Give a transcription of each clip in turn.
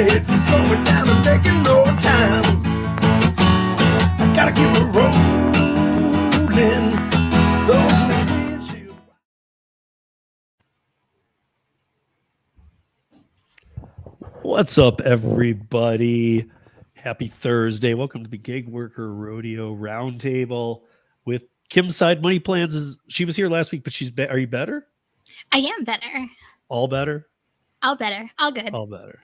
head, slowing down and taking no time. I gotta keep it rolling. Those windshield. What's up, everybody? Happy Thursday. Welcome to the Gig Worker Rodeo Roundtable with Kim's Side Money Plans. She was here last week, but are you better? I am better. All better? All better. All good. All better.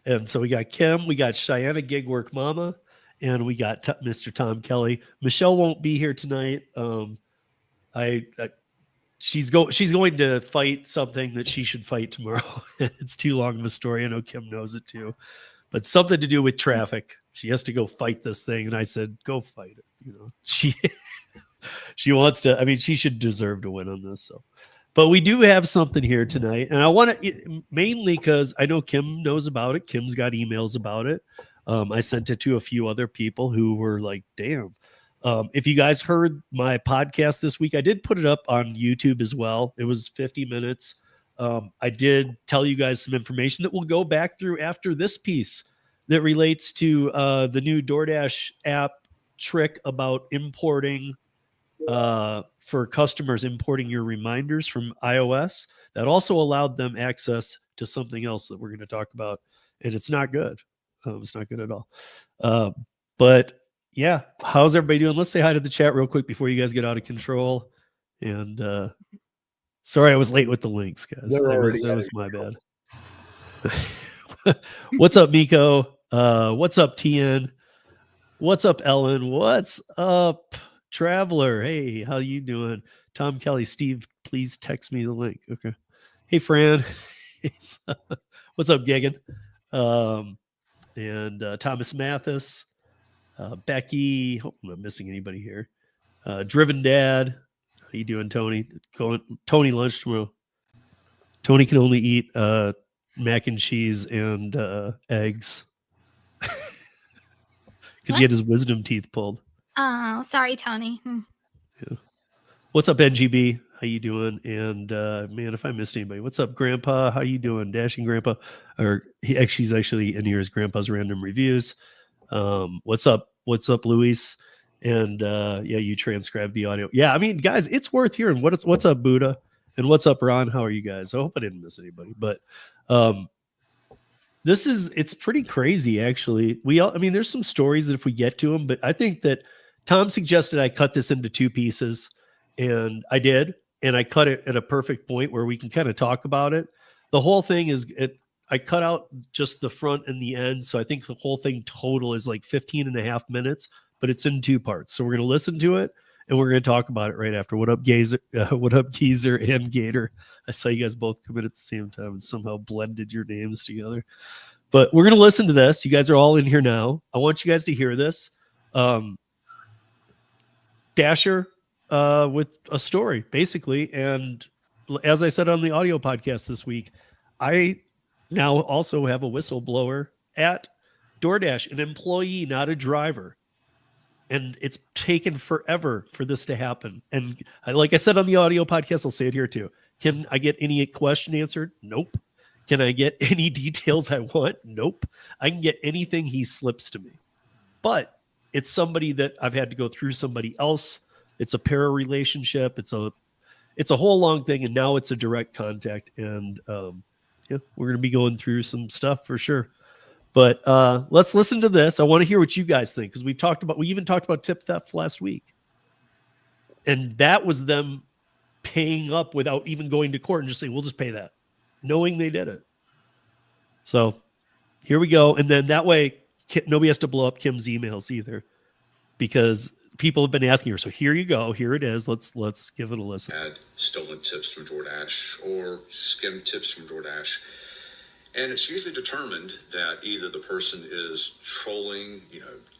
And so we got Kim, we got Cheyenne, Gig Work Mama, and we got Mr. Tom Kelly. Michelle won't be here tonight. She's going to fight something that she should fight tomorrow. It's too long of a story. I know Kim knows it too, but something to do with traffic. She has to go fight this thing, and I said, "Go fight it." You know, she wants to. I mean, she should deserve to win on this. So, but we do have something here tonight, and I want to mainly because I know Kim knows about it. Kim's got emails about it. I sent it to a few other people who were like, "Damn." If you guys heard my podcast this week, I did put it up on YouTube as well. It was 50 minutes. I did tell you guys some information that we'll go back through after this piece that relates to the new DoorDash app trick about importing for customers, importing your reminders from iOS. That also allowed them access to something else that we're going to talk about. And it's not good. It's not good at all. But yeah, how's everybody doing? Let's say hi to the chat real quick before you guys get out of control. And sorry I was late with the links, guys. That was my bad. What's up, Miko? What's up, TN? What's up, Ellen? What's up, Traveler? Hey, how you doing? Tom Kelly, Steve, please text me the link. Okay. Hey, Fran. What's up, Gigan? And Thomas Mathis. Becky, hope I'm not missing anybody here. Driven Dad, how you doing, Tony? Tony lunch tomorrow. Tony can only eat mac and cheese and eggs because he had his wisdom teeth pulled. Oh, sorry, Tony. Yeah. What's up, NGB? How you doing? And man, if I missed anybody, what's up, Grandpa? How you doing, Dashing Grandpa? Or he's actually in here as Grandpa's Random Reviews. What's up, Luis? And yeah, you transcribed the audio. Yeah, I mean, guys, it's worth hearing. What's up, Buddha? And what's up, Ron? How are you guys? I hope I didn't miss anybody. But it's pretty crazy, actually. I mean, there's some stories that if we get to them, but I think that Tom suggested I cut this into two pieces, and I did, and I cut it at a perfect point where we can kind of talk about it. The whole thing is I cut out just the front and the end. So I think the whole thing total is like 15 and a half minutes, but it's in two parts. So we're going to listen to it and we're going to talk about it right after. What up, Geezer and Gator? I saw you guys both come in at the same time and somehow blended your names together. But we're going to listen to this. You guys are all in here now. I want you guys to hear this. Dasher with a story, basically. And as I said on the audio podcast this week, I now also have a whistleblower at DoorDash, an employee, not a driver. And it's taken forever for this to happen. And like I said on the audio podcast, I'll say it here too. Can I get any question answered? Nope. Can I get any details I want? Nope. I can get anything he slips to me. But it's somebody that I've had to go through somebody else. It's a para relationship. It's a whole long thing. And now it's a direct contact. And yeah, we're going to be going through some stuff for sure. But let's listen to this. I want to hear what you guys think, because we even talked about tip theft last week. And that was them paying up without even going to court and just saying, we'll just pay that, knowing they did it. So here we go. And then that way, nobody has to blow up Kim's emails either, because people have been asking her. So here you go. Here it is. Let's give it a listen. Had stolen tips from DoorDash or skimmed tips from DoorDash. And it's usually determined that either the person is trolling,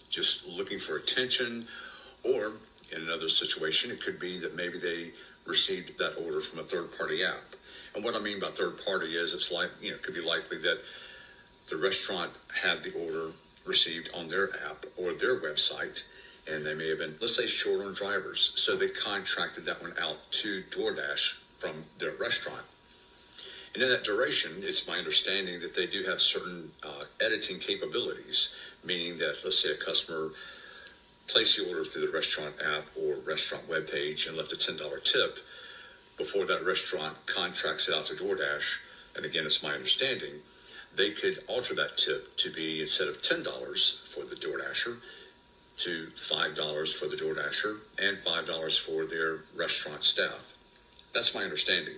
just looking for attention, or in another situation, it could be that maybe they received that order from a third-party app. And what I mean by third-party is it's like, it could be likely that the restaurant had the order received on their app or their website, and they may have been, let's say, short on drivers. So they contracted that one out to DoorDash from their restaurant. And in that duration, it's my understanding that they do have certain editing capabilities, meaning that, let's say, a customer placed the order through the restaurant app or restaurant webpage and left a $10 tip before that restaurant contracts it out to DoorDash. And again, it's my understanding, they could alter that tip to be, instead of $10 for the DoorDasher, to $5 for the DoorDasher and $5 for their restaurant staff. That's my understanding.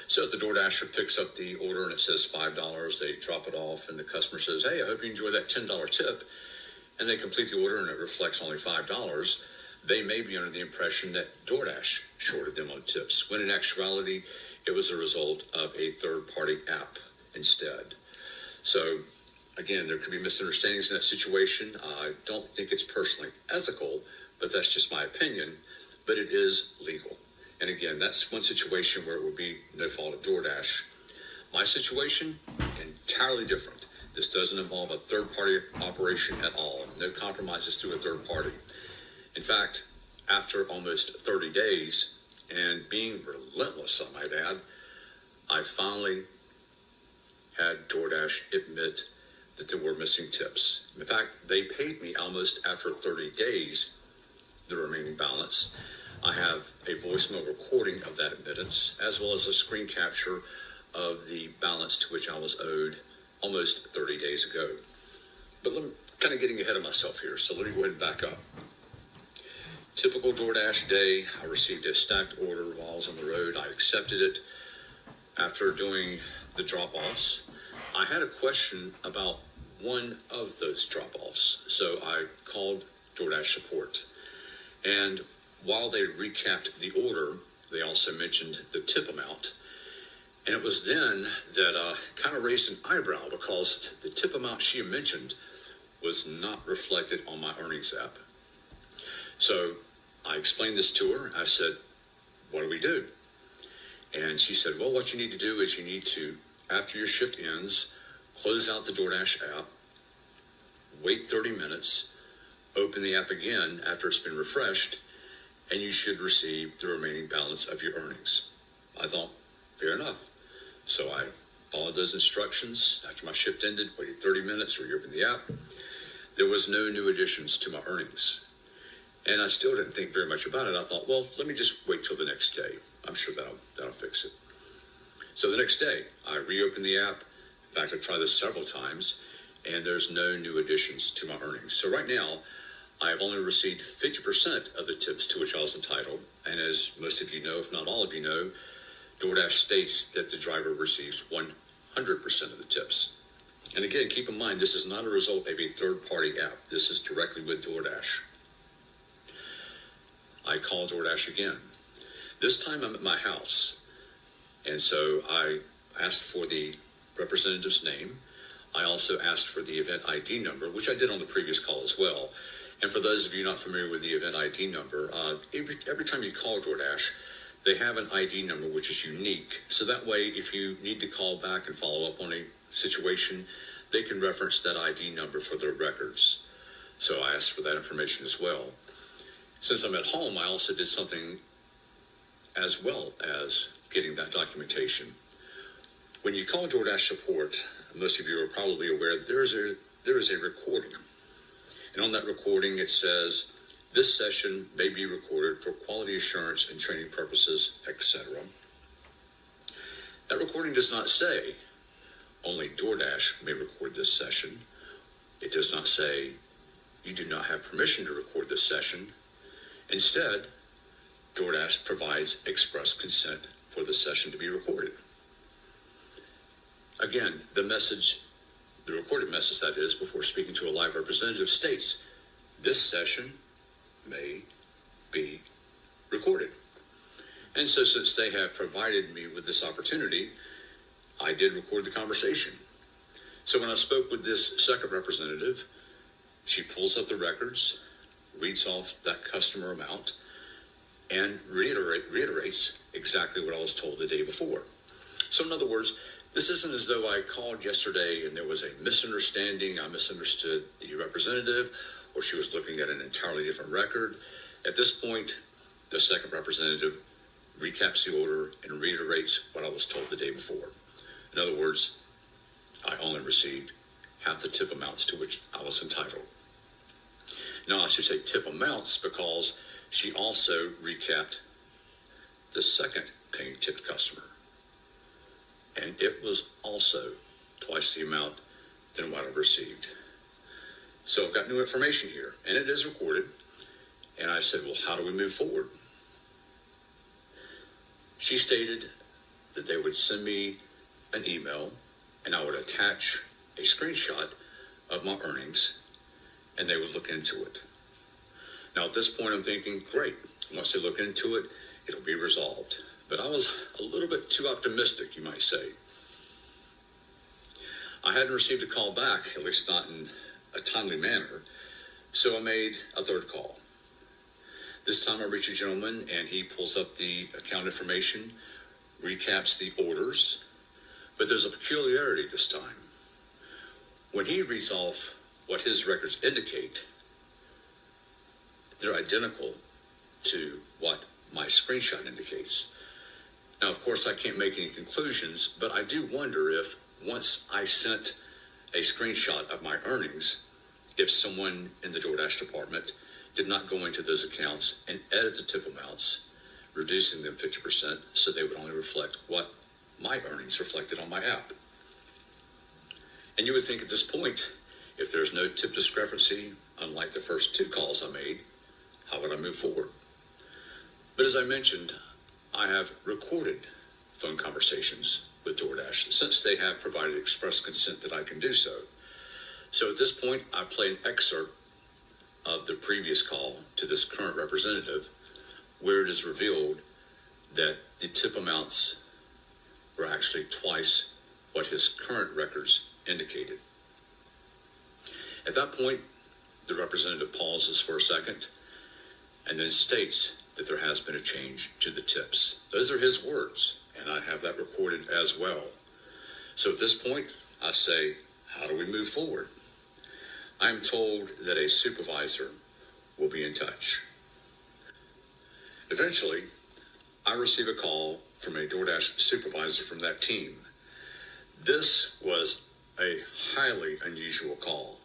So if the DoorDasher picks up the order and it says $5, they drop it off and the customer says, hey, I hope you enjoy that $10 tip, and they complete the order and it reflects only $5, they may be under the impression that DoorDash shorted them on tips, when in actuality, it was a result of a third-party app instead. So again, there could be misunderstandings in that situation. I don't think it's personally ethical, but that's just my opinion, but it is legal. And again, that's one situation where it would be no fault of DoorDash. My situation, entirely different. This doesn't involve a third-party operation at all. No compromises through a third party. In fact, after almost 30 days and being relentless, I might add, I finally had DoorDash admit that there were missing tips. In fact, they paid me almost after 30 days the remaining balance. I have a voicemail recording of that admittance, as well as a screen capture of the balance to which I was owed almost 30 days ago. But I'm kind of getting ahead of myself here, so let me go ahead and back up. Typical DoorDash day, I received a stacked order while I was on the road. I accepted it. After doing the drop-offs, I had a question about one of those drop-offs, so I called DoorDash support. And while they recapped the order, they also mentioned the tip amount. And it was then that kind of raised an eyebrow, because the tip amount she mentioned was not reflected on my earnings app. So I explained this to her. I said, what do we do? And she said, well, what you need to do is you need to, after your shift ends, close out the DoorDash app, wait 30 minutes, open the app again after it's been refreshed, and you should receive the remaining balance of your earnings. I thought, fair enough. So I followed those instructions. After my shift ended, waited 30 minutes, reopened the app. There was no new additions to my earnings. And I still didn't think very much about it. I thought, well, let me just wait till the next day. I'm sure that'll fix it. So the next day, I reopened the app. In fact, I tried this several times, and there's no new additions to my earnings. So right now, I have only received 50% of the tips to which I was entitled. And as most of you know, if not all of you know, DoorDash states that the driver receives 100% of the tips. And again, keep in mind, this is not a result of a third-party app. This is directly with DoorDash. I called DoorDash again. This time I'm at my house. And so I asked for the representative's name. I also asked for the event ID number, which I did on the previous call as well. And for those of you not familiar with the event ID number, every time you call DoorDash, they have an ID number which is unique. So that way, if you need to call back and follow up on a situation, they can reference that ID number for their records. So I asked for that information as well. Since I'm at home, I also did something as well as getting that documentation. When you call DoorDash support, most of you are probably aware that there is a recording. And on that recording, it says, this session may be recorded for quality assurance and training purposes, etc. That recording does not say only DoorDash may record this session. It does not say you do not have permission to record this session. Instead, DoorDash provides express consent for the session to be recorded. Again, the recorded message, that is, before speaking to a live representative, states, this session may be recorded. And so since they have provided me with this opportunity, I did record the conversation. So when I spoke with this second representative, she pulls up the records, reads off that customer amount, and reiterates exactly what I was told the day before. So in other words, this isn't as though I called yesterday and there was a misunderstanding. I misunderstood the representative, or she was looking at an entirely different record. At this point, the second representative recaps the order, and reiterates what I was told the day before. In other words, I only received half the tip amounts to which I was entitled. Now, I should say tip amounts because she also recapped the second paying tip customer, and it was also twice the amount than what I received. So I've got new information here, and it is recorded. And I said, well, how do we move forward? She stated that they would send me an email, and I would attach a screenshot of my earnings, and they would look into it. Now, at this point, I'm thinking, great. Once they look into it, it'll be resolved. But I was a little bit too optimistic, you might say. I hadn't received a call back, at least not in a timely manner, so I made a third call. This time I reach a gentleman, and he pulls up the account information, recaps the orders, but there's a peculiarity this time. When he reads off what his records indicate, they're identical to what my screenshot indicates. Now, of course, I can't make any conclusions, but I do wonder if once I sent a screenshot of my earnings, if someone in the DoorDash department did not go into those accounts and edit the tip amounts, reducing them 50% so they would only reflect what my earnings reflected on my app. And you would think at this point, if there's no tip discrepancy, unlike the first two calls I made, how would I move forward? But as I mentioned, I have recorded phone conversations with DoorDash since they have provided express consent that I can do so. So at this point, I play an excerpt of the previous call to this current representative where it is revealed that the tip amounts were actually twice what his current records indicated. At that point, the representative pauses for a second and then states that there has been a change to the tips. Those are his words, and I have that recorded as well. So at this point, I say, how do we move forward? I am told that a supervisor will be in touch. Eventually, I receive a call from a DoorDash supervisor from that team. This was a highly unusual call.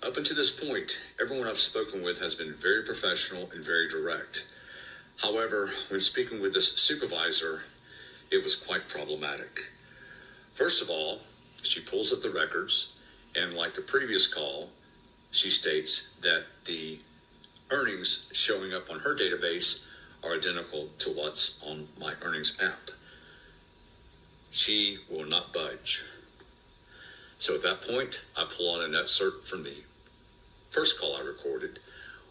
Up until this point, everyone I've spoken with has been very professional and very direct. However, when speaking with this supervisor, it was quite problematic. First of all, she pulls up the records, and like the previous call, she states that the earnings showing up on her database are identical to what's on my earnings app. She will not budge. So at that point, I pull on an excerpt from the first call I recorded,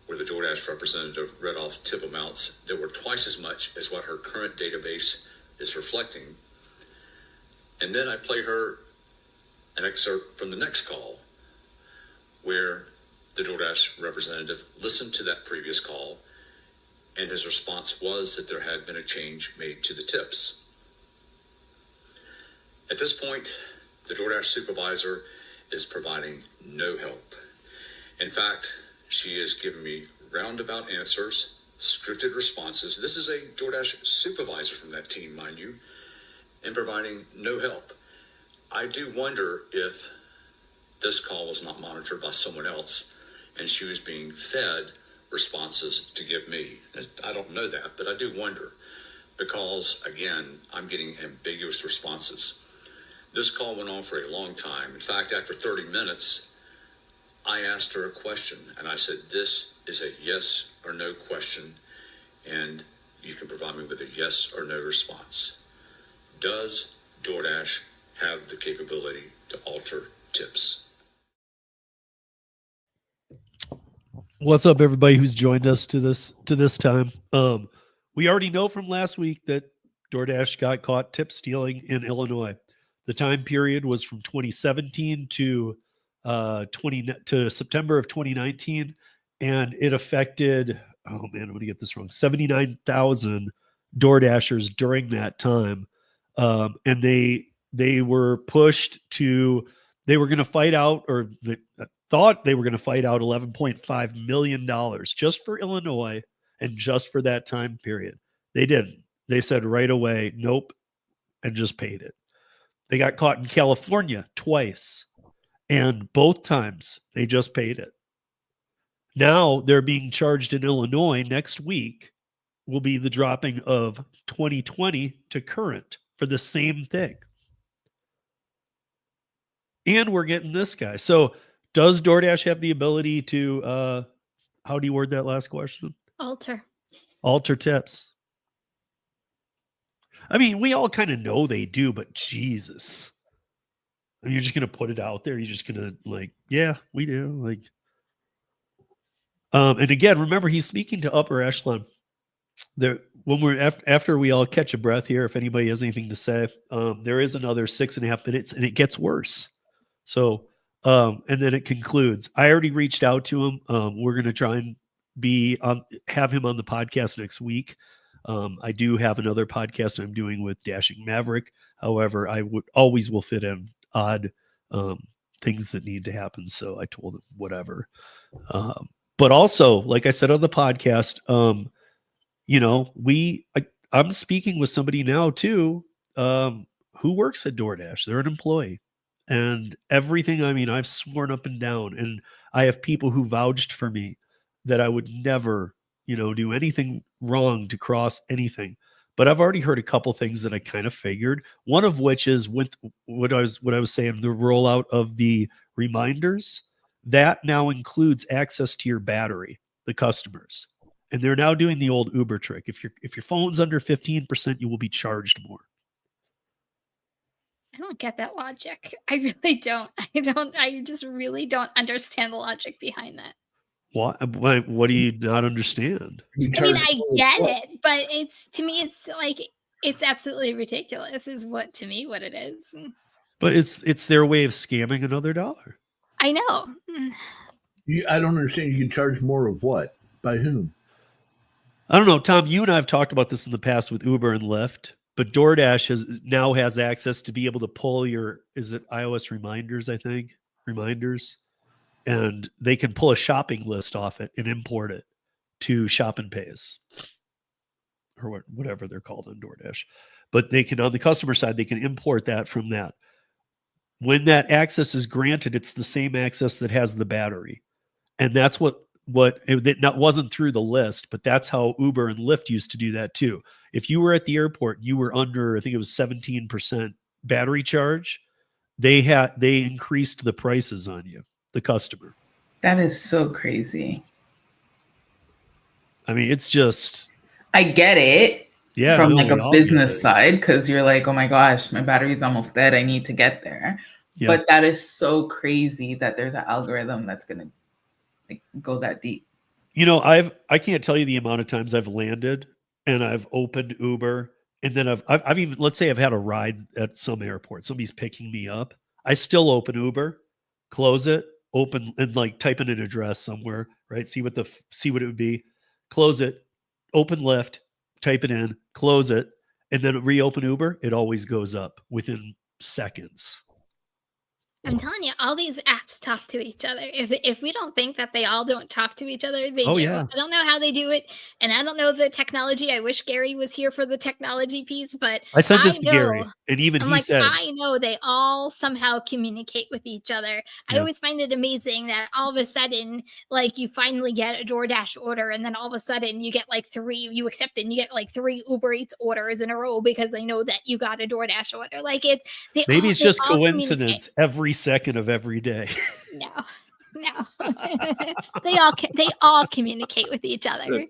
where the DoorDash representative read off tip amounts that were twice as much as what her current database is reflecting. And then I play her an excerpt from the next call, where the DoorDash representative listened to that previous call, and his response was that there had been a change made to the tips. At this point, the DoorDash supervisor is providing no help. In fact, she is giving me roundabout answers, scripted responses. This is a DoorDash supervisor from that team, mind you, and providing no help. I do wonder if this call was not monitored by someone else and she was being fed responses to give me. I don't know that, but I do wonder because, again, I'm getting ambiguous responses. This call went on for a long time. In fact, after 30 minutes, I asked her a question, and I said, this is a yes or no question, and you can provide me with a yes or no response. Does DoorDash have the capability to alter tips? What's up, everybody who's joined us to this time? We already know from last week that DoorDash got caught tip stealing in Illinois. The time period was from 2017 to September of 2019, and it affected, oh man, I'm going to get this wrong, 79,000 DoorDashers during that time. And they were pushed to, they were going to fight out, or thought they were going to fight out $11.5 million just for Illinois and just for that time period. They didn't. They said right away, nope, and just paid it. They got caught in California twice, and both times they just paid it. Now they're being charged in Illinois. Next week will be the dropping of 2020 to current for the same thing. And we're getting this guy. So does DoorDash have the ability to, how do you word that last question? Alter. Alter tips. I mean, we all kind of know they do, but Jesus. I mean, you're just going to put it out there. You're just going to like, yeah, we do. Like, and again, remember, he's speaking to upper echelon. There, when we're after we all catch a breath here, if anybody has anything to say, there is another 6.5 minutes, and it gets worse. So, and then it concludes. I already reached out to him. We're going to try and have him on the podcast next week. I do have another podcast I'm doing with Dashing Maverick. However, I will fit in odd things that need to happen. So I told him whatever. But also, like I said on the podcast, I'm speaking with somebody now too, who works at DoorDash. They're an employee, and everything. I mean, I've sworn up and down, and I have people who vouched for me that I would never, do anything wrong to cross anything. But I've already heard a couple things that I kind of figured. One of which is with what I was saying, the rollout of the reminders. That now includes access to your battery, the customers. And they're now doing the old Uber trick. If your phone's under 15%, you will be charged more. I don't get that logic. I really don't. I just really don't understand the logic behind that. What do you not understand? I mean, I get it, but to me, it's like, it's absolutely ridiculous is what it is. But it's their way of scamming another dollar. I know. I don't understand. You can charge more of what? By whom? I don't know, Tom, you and I have talked about this in the past with Uber and Lyft, but DoorDash now has access to be able to pull your, is it iOS reminders, I think? Reminders. And they can pull a shopping list off it and import it to Shop and Pays or whatever they're called on DoorDash. But they can, on the customer side, they can import that from that. When that access is granted, it's the same access that has the battery. And that's that wasn't through the list, but that's how Uber and Lyft used to do that too. If you were at the airport, you were under, I think it was 17% battery charge. They increased the prices on you, the customer. That is so crazy. I mean, it's just. I get it. Yeah. From like a business side, because you're like, oh my gosh, my battery's almost dead. I need to get there. Yeah. But that is so crazy that there's an algorithm that's going to go that deep. I can't tell you the amount of times I've landed and I've opened Uber, and then I've even, let's say I've had a ride at some airport, somebody's picking me up. I still open Uber, close it, open, and like type in an address somewhere, right? See what it would be, close it, open Lyft, type it in, close it, and then reopen Uber. It always goes up within seconds. I'm telling you, all these apps talk to each other. If we don't think that they all don't talk to each other, they do. Yeah. I don't know how they do it, and I don't know the technology. I wish Gary was here for the technology piece, but I sent this to Gary, and even he said, I know they all somehow communicate with each other. I always find it amazing that all of a sudden, like, you finally get a DoorDash order, and then all of a sudden you get like you accept it, and you get like 3 Uber Eats orders in a row because I know that you got a DoorDash order. Like, it's just coincidence every second of every day. No. they all communicate with each other.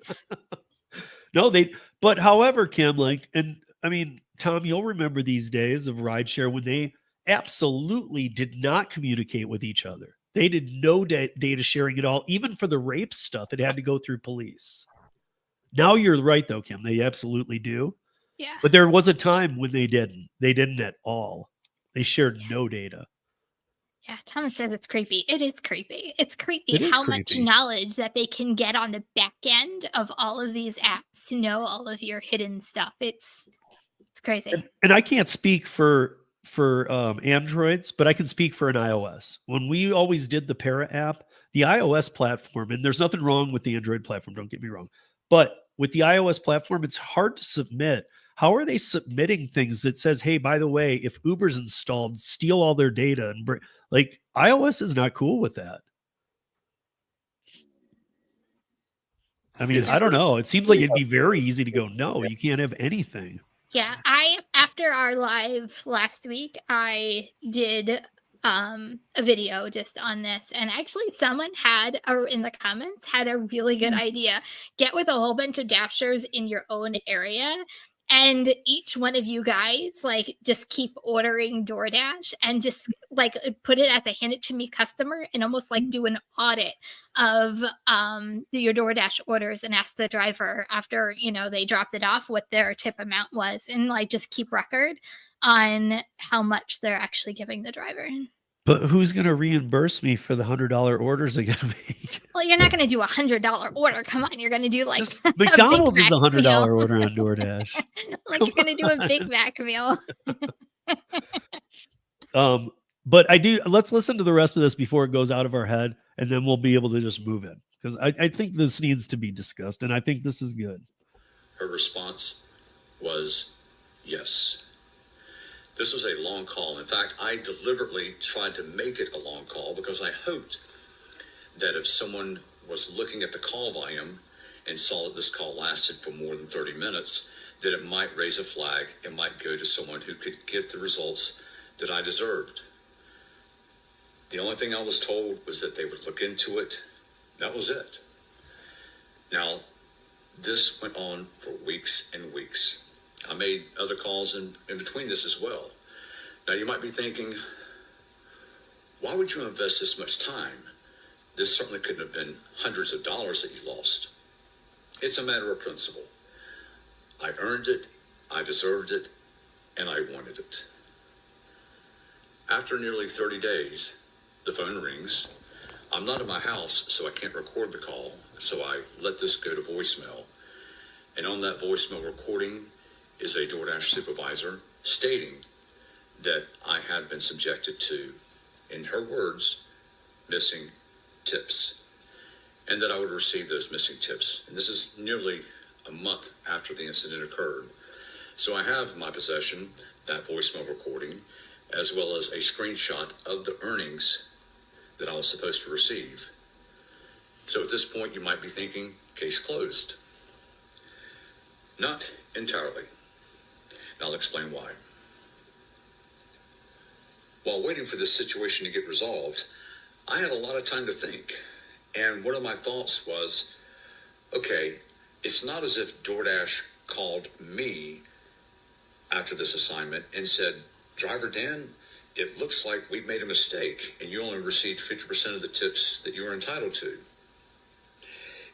No, but however, Kim, and I mean, Tom, you'll remember these days of rideshare when they absolutely did not communicate with each other. They did no data sharing at all. Even for the rape stuff, it had to go through police. Now you're right though, Kim, they absolutely do. Yeah. But there was a time when they didn't. They didn't at all. They shared no data. Yeah, Thomas says it's creepy. It is creepy. It's creepy how much knowledge that they can get on the back end of all of these apps to know all of your hidden stuff. It's crazy. And I can't speak for Androids, but I can speak for an iOS. When we always did the Para app, the iOS platform, and there's nothing wrong with the Android platform, don't get me wrong, but with the iOS platform, it's hard to submit how are they submitting things that says, hey, by the way, if Uber's installed, steal all their data and like iOS is not cool with that. I mean, I don't know. It seems like it'd be very easy to go, no, you can't have anything. Yeah, after our live last week, I did a video just on this, and actually someone had in the comments had a really good idea. Get with a whole bunch of dashers in your own area, and each one of you guys like just keep ordering DoorDash and just like put it as a hand it to me customer and almost like do an audit of your DoorDash orders and ask the driver after, you know, they dropped it off what their tip amount was, and like just keep record on how much they're actually giving the driver. But who's going to reimburse me for the $100 orders I got to make? Well, you're not going to do $100 order. Come on, you're going to do like McDonald's is a $100 meal. order on DoorDash. Like you're going to do a Big Mac meal. But let's listen to the rest of this before it goes out of our head, and then we'll be able to just move in, because I think this needs to be discussed, and I think this is good. Her response was yes. This was a long call. In fact, I deliberately tried to make it a long call because I hoped that if someone was looking at the call volume and saw that this call lasted for more than 30 minutes, that it might raise a flag and might go to someone who could get the results that I deserved. The only thing I was told was that they would look into it. That was it. Now, this went on for weeks and weeks. I made other calls in between this as well. Now, you might be thinking, why would you invest this much time? This certainly couldn't have been hundreds of dollars that you lost. It's a matter of principle. I earned it, I deserved it, and I wanted it. After nearly 30 days, the phone rings. I'm not in my house, so I can't record the call, so I let this go to voicemail. And on that voicemail recording is a DoorDash supervisor stating that I had been subjected to, in her words, missing tips, and that I would receive those missing tips. And this is nearly a month after the incident occurred. So I have in my possession that voicemail recording, as well as a screenshot of the earnings that I was supposed to receive. So at this point, you might be thinking, case closed. Not entirely. And I'll explain why. While waiting for this situation to get resolved, I had a lot of time to think. And one of my thoughts was, okay, it's not as if DoorDash called me after this assignment and said, Driver Dan, it looks like we've made a mistake and you only received 50% of the tips that you were entitled to.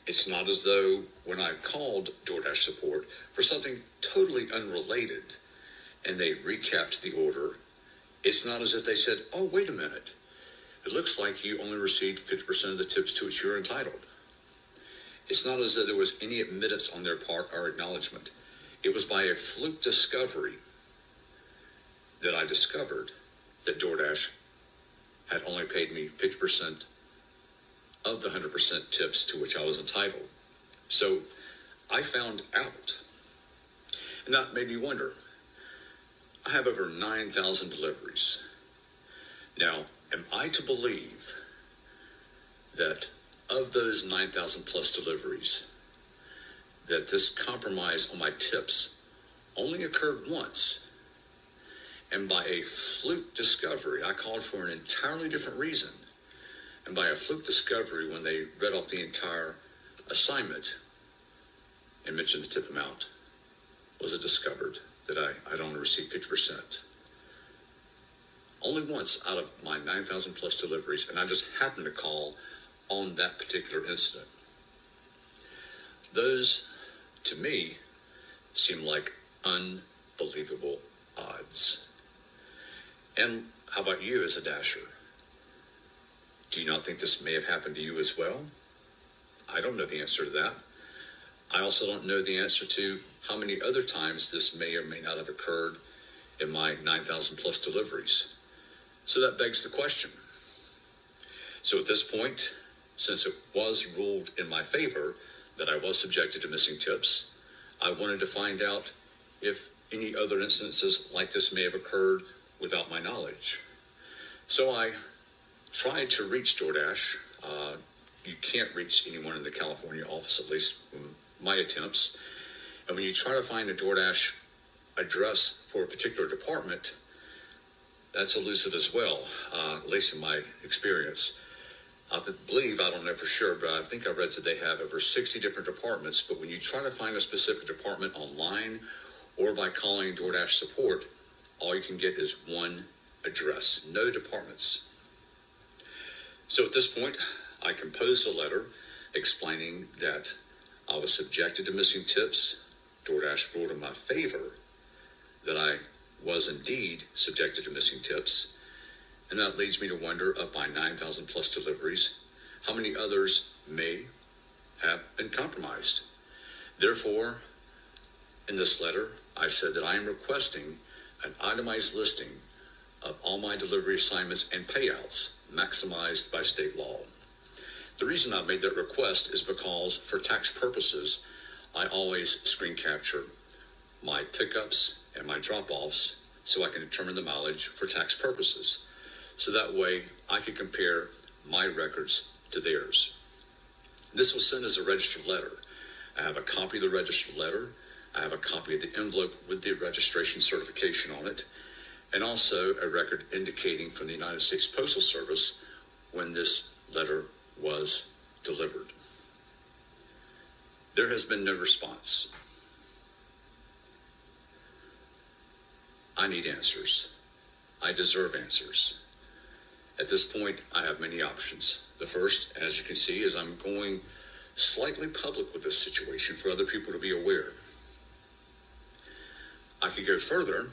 It's not as though when I called DoorDash support for something totally unrelated and they recapped the order, it's not as if they said, oh, wait a minute. It looks like you only received 50% of the tips to which you're entitled. It's not as though there was any admittance on their part or acknowledgement. It was by a fluke discovery that I discovered that DoorDash had only paid me 50% of the 100% tips to which I was entitled. So I found out. And that made me wonder. I have over 9,000 deliveries. Now, am I to believe that of those 9,000 plus deliveries, that this compromise on my tips only occurred once? And by a fluke discovery, I called for an entirely different reason. And by a fluke discovery, when they read off the entire assignment and mentioned the tip amount, was it discovered that I'd only received 50%. Only once out of my 9,000 plus deliveries, and I just happened to call on that particular incident. Those, to me, seem like unbelievable odds. And how about you as a dasher? Do you not think this may have happened to you as well? I don't know the answer to that. I also don't know the answer to how many other times this may or may not have occurred in my 9,000 plus deliveries. So that begs the question. So at this point, since it was ruled in my favor that I was subjected to missing tips, I wanted to find out if any other instances like this may have occurred without my knowledge. So I tried to reach DoorDash. You can't reach anyone in the California office, at least from my attempts. And when you try to find a DoorDash address for a particular department, that's elusive as well, at least in my experience. I believe, I don't know for sure, but I think I read that they have over 60 different departments. But when you try to find a specific department online or by calling DoorDash support, all you can get is one address, no departments. So at this point, I composed a letter explaining that I was subjected to missing tips. DoorDash ruled in my favor that I was indeed subjected to missing tips. And that leads me to wonder, of my 9,000 plus deliveries, how many others may have been compromised. Therefore, in this letter, I said that I am requesting an itemized listing of all my delivery assignments and payouts maximized by state law. The reason I made that request is because for tax purposes, I always screen capture my pickups and my drop-offs so I can determine the mileage for tax purposes. So that way I can compare my records to theirs. This was sent as a registered letter. I have a copy of the registered letter. I have a copy of the envelope with the registration certification on it, and also a record indicating from the United States Postal Service when this letter was delivered. There has been no response. I need answers. I deserve answers. At this point, I have many options. The first, as you can see, is I'm going slightly public with this situation for other people to be aware. I could go further.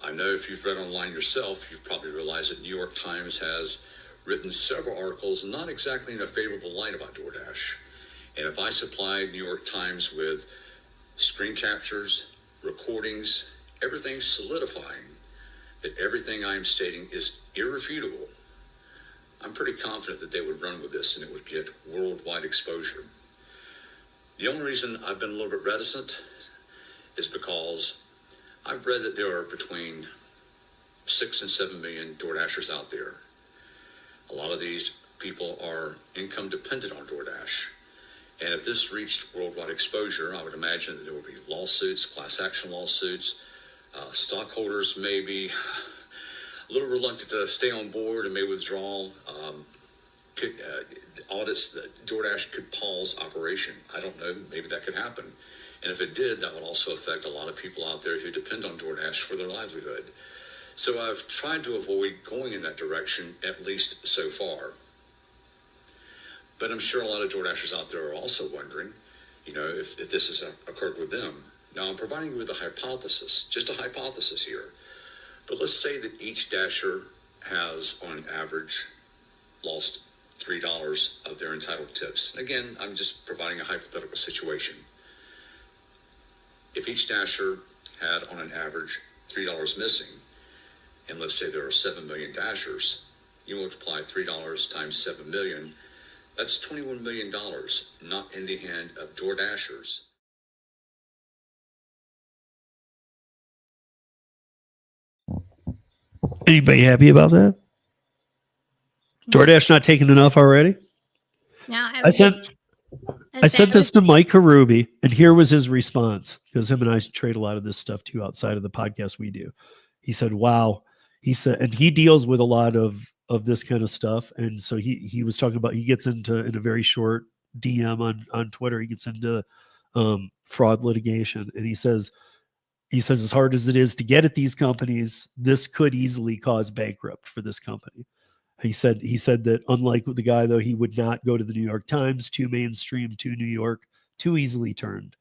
I know if you've read online yourself, you've probably realized that New York Times has written several articles not exactly in a favorable light about DoorDash. And if I supplied New York Times with screen captures, recordings, everything solidifying that everything I am stating is irrefutable, I'm pretty confident that they would run with this and it would get worldwide exposure. The only reason I've been a little bit reticent is because I've read that there are between 6 and 7 million DoorDashers out there. A lot of these people are income dependent on DoorDash. And if this reached worldwide exposure, I would imagine that there would be lawsuits, class action lawsuits. Stockholders may be a little reluctant to stay on board and may withdraw. Audits, DoorDash could pause operation. I don't know, maybe that could happen. And if it did, that would also affect a lot of people out there who depend on DoorDash for their livelihood. So I've tried to avoid going in that direction, at least so far. But I'm sure a lot of DoorDashers out there are also wondering, if this has occurred with them. Now, I'm providing you with a hypothesis, just a hypothesis here. But let's say that each Dasher has, on average, lost $3 of their entitled tips. Again, I'm just providing a hypothetical situation. If each Dasher had, on an average, $3 missing, and let's say there are 7 million Dashers, you multiply $3 times 7 million, that's $21 million, not in the hand of DoorDashers. Anybody happy about that? DoorDash not taking enough already? No, I sent this to Mike Herui, and here was his response, because him and I trade a lot of this stuff too outside of the podcast we do. He said, wow. He said, and he deals with a lot of this kind of stuff. And so he was talking about, he gets into, in a very short DM on Twitter, he gets into fraud litigation. And he says, as hard as it is to get at these companies, this could easily cause bankrupt for this company. He said that unlike the guy, though, he would not go to the New York Times, too mainstream, too New York, too easily turned.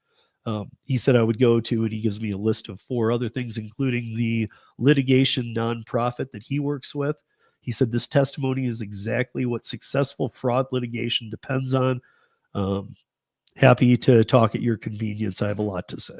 He said I would go to, and he gives me a list of 4 other things, including the litigation nonprofit that he works with. He said this testimony is exactly what successful fraud litigation depends on. Happy to talk at your convenience. I have a lot to say.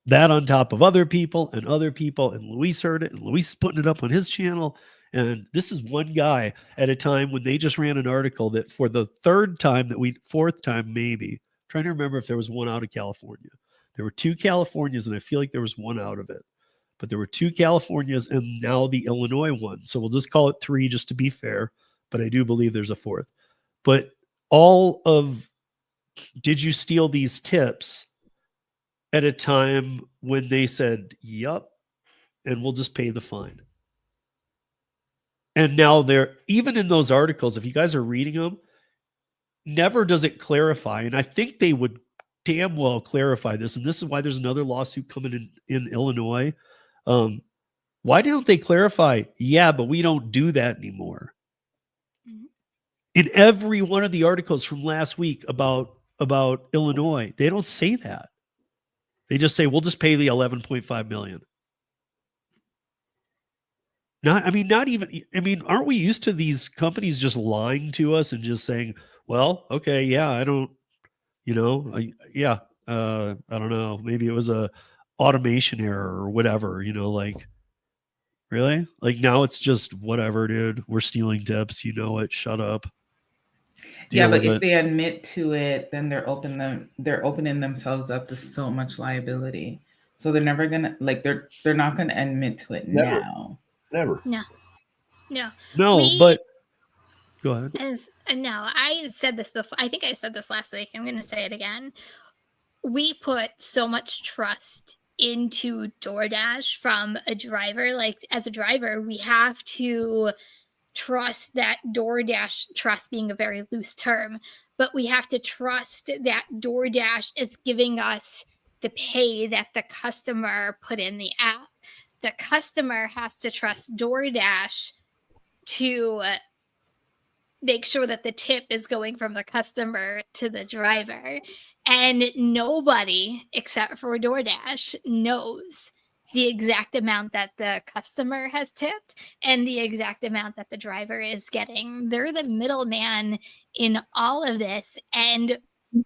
That on top of other people, and Luis heard it, and Luis is putting it up on his channel. And this is one guy at a time when they just ran an article that for the 4th time maybe, trying to remember if there was one out of California, There were 2 Californias, and I feel like there was one out of it. But there were 2 Californias and now the Illinois one. So we'll just call it 3 just to be fair. But I do believe there's a 4th. But did you steal these tips at a time when they said, yup, and we'll just pay the fine? And now they're, even in those articles, if you guys are reading them, never does it clarify. And I think they would damn well clarify this. And this is why there's another lawsuit coming in Illinois. Why don't they clarify? Yeah, but we don't do that anymore. Mm-hmm. In every one of the articles from last week about Illinois, they don't say that. They just say, we'll just pay the $11.5 million. Not even, aren't we used to these companies just lying to us and just saying, well, okay, yeah, I don't know. Maybe it was a automation error or whatever, like, really? Like, now it's just whatever, dude. We're stealing tips. You know it. Shut up. Yeah, but if they admit to it, then they're opening themselves up to so much liability. So they're never gonna, like, they're not gonna admit to it now. Never. No. But go ahead. No, I said this before. I think I said this last week. I'm going to say it again. We put so much trust into DoorDash from a driver. Like, as a driver, we have to trust that DoorDash, trust being a very loose term, but we have to trust that DoorDash is giving us the pay that the customer put in the app. The customer has to trust DoorDash to make sure that the tip is going from the customer to the driver. And nobody except for DoorDash knows the exact amount that the customer has tipped and the exact amount that the driver is getting. They're the middleman in all of this, and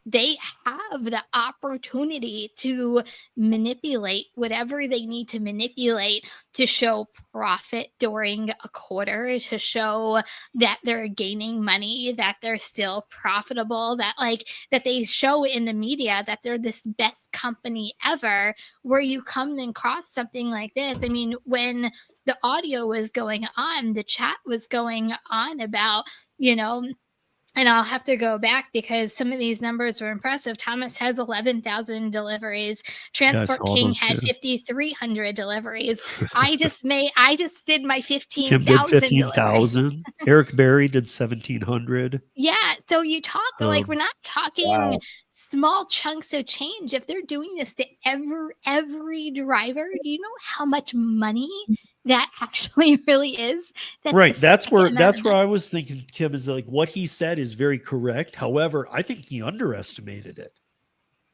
they have the opportunity to manipulate whatever they need to manipulate to show profit during a quarter, to show that they're gaining money, that they're still profitable, that they show in the media that they're this best company ever, where you come and cross something like this. I mean, when the audio was going on, the chat was going on about, and I'll have to go back because some of these numbers were impressive. Thomas has 11,000 deliveries. Transport King had 5,300 deliveries. I just did my 15,000 15,000. Eric Berry did 1,700. Yeah. So you talk we're not talking small chunks of change. If they're doing this to every driver, do you know how much money that actually really is? Right. That's where I was thinking, Kim, is like what he said is very correct. However, I think he underestimated it.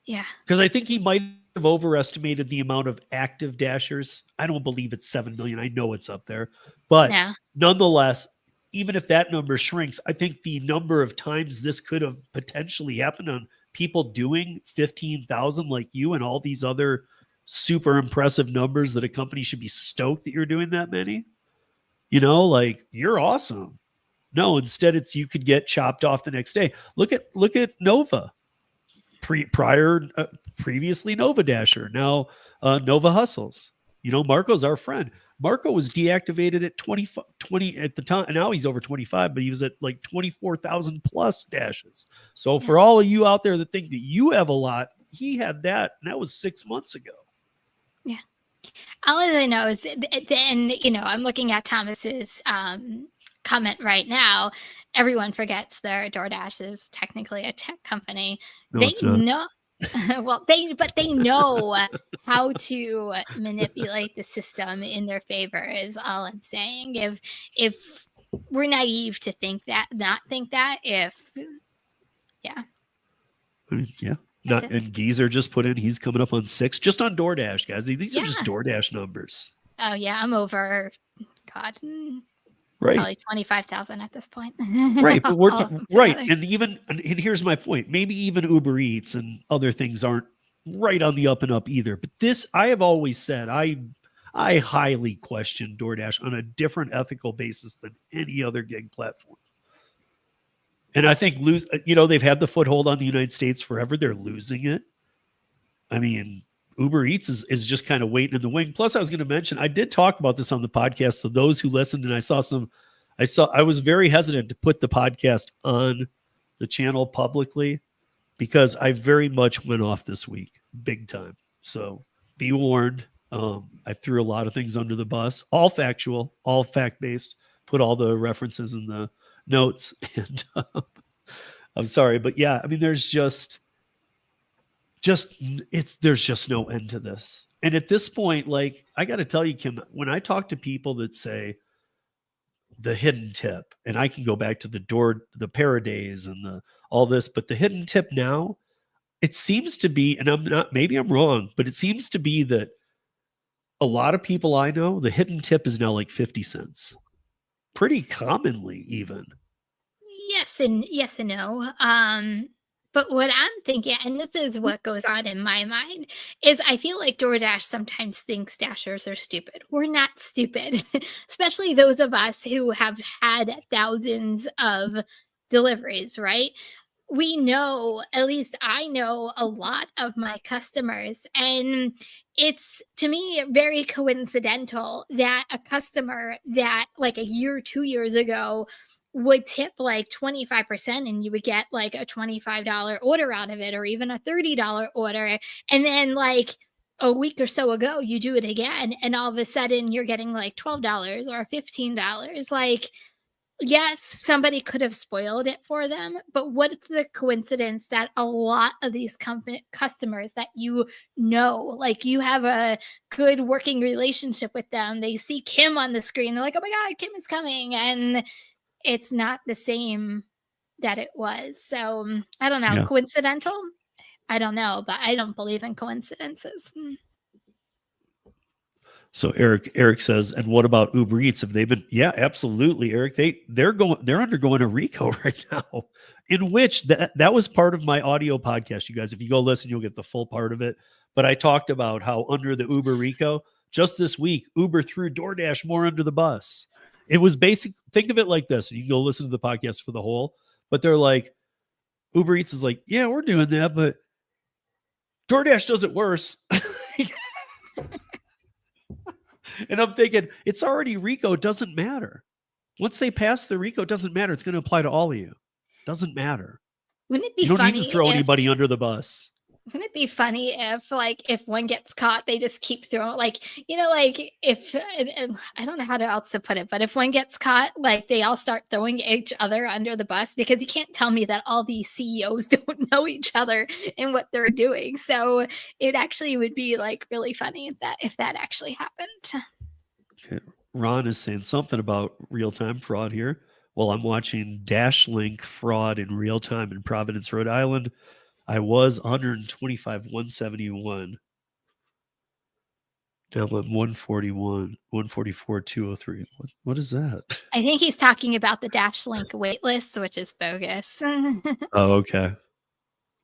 Yeah. Because I think he might have overestimated the amount of active dashers. I don't believe it's 7 million. I know it's up there. But nonetheless, even if that number shrinks, I think the number of times this could have potentially happened on people doing 15,000 like you and all these other super impressive numbers that a company should be stoked that you're doing that many, like you're awesome. No, instead it's, you could get chopped off the next day. Look at Nova previously Nova Dasher, now Nova Hustles. Marco's our friend. Marco was deactivated at 20 at the time. Now he's over 25, but he was at like 24,000 plus dashes. So for all of you out there that think that you have a lot, he had that, and that was 6 months ago. Yeah. All I know is, and I'm looking at Thomas's comment right now. Everyone forgets their DoorDash is technically a tech company. No, they know. Well, they know how to manipulate the system in their favor is all I'm saying. If we're naive to And Geezer just put in, he's coming up on 6 just on DoorDash, guys. These are just DoorDash numbers. Oh yeah, I'm over right, probably 25,000 at this point. Right, but we're right, and here's my point. Maybe even Uber Eats and other things aren't right on the up and up either. But this, I have always said, I highly question DoorDash on a different ethical basis than any other gig platform. And I think they've had the foothold on the United States forever. They're losing it. I mean, Uber Eats is just kind of waiting in the wing. Plus, I was going to mention, I did talk about this on the podcast. So those who listened, and I was very hesitant to put the podcast on the channel publicly because I very much went off this week, big time. So be warned. I threw a lot of things under the bus, all factual, all fact-based, put all the references in the notes. And I'm sorry, but yeah, I mean, there's just no end to this. And at this point, like, I got to tell you, Kim, when I talk to people that say the hidden tip, and I can go back to the Paradays and all this, but the hidden tip now, it seems to be, and maybe I'm wrong, but it seems to be that a lot of people I know, the hidden tip is now like 50 cents. Pretty commonly, even. Yes and no. But what I'm thinking, and this is what goes on in my mind, is I feel like DoorDash sometimes thinks Dashers are stupid. We're not stupid, especially those of us who have had thousands of deliveries, right? We know, at least I know a lot of my customers, and it's, to me, very coincidental that a customer that like a year, 2 years ago would tip like 25% and you would get like a $25 order out of it, or even a $30 order. And then like a week or so ago, you do it again, and all of a sudden you're getting like $12 or $15. Like, yes, somebody could have spoiled it for them, but what's the coincidence that a lot of these customers that like you have a good working relationship with them, they see Kim on the screen, they're like, oh my God, Kim is coming. And it's not the same that it was. So I don't know. Yeah. Coincidental? I don't know, but I don't believe in coincidences. So Eric says, and what about Uber Eats? Have they been? Yeah, absolutely, Eric. They're undergoing a RICO right now, in which that was part of my audio podcast. You guys, if you go listen, you'll get the full part of it. But I talked about how under the Uber RICO, just this week, Uber threw DoorDash more under the bus. It was basic. Think of it like this. You can go listen to the podcast for the whole, but they're like, Uber Eats is like, yeah, we're doing that, but DoorDash does it worse. And I'm thinking, it's already RICO. It doesn't matter. Once they pass the RICO, it doesn't matter. It's going to apply to all of you. Doesn't matter. Wouldn't it be funny? You don't funny need to throw anybody under the bus. Wouldn't it be funny if one gets caught, they just keep throwing, like, like if, and I don't know how else to put it, but if one gets caught, like they all start throwing each other under the bus, because you can't tell me that all these CEOs don't know each other and what they're doing. So it actually would be like really funny if that actually happened. Okay. Ron is saying something about real-time fraud here. Well, I'm watching Dashlink fraud in real time in Providence, Rhode Island. I was 125, 171. Now I'm 141, 144, 203. What is that? I think he's talking about the Dashlink wait list, which is bogus. Oh, okay.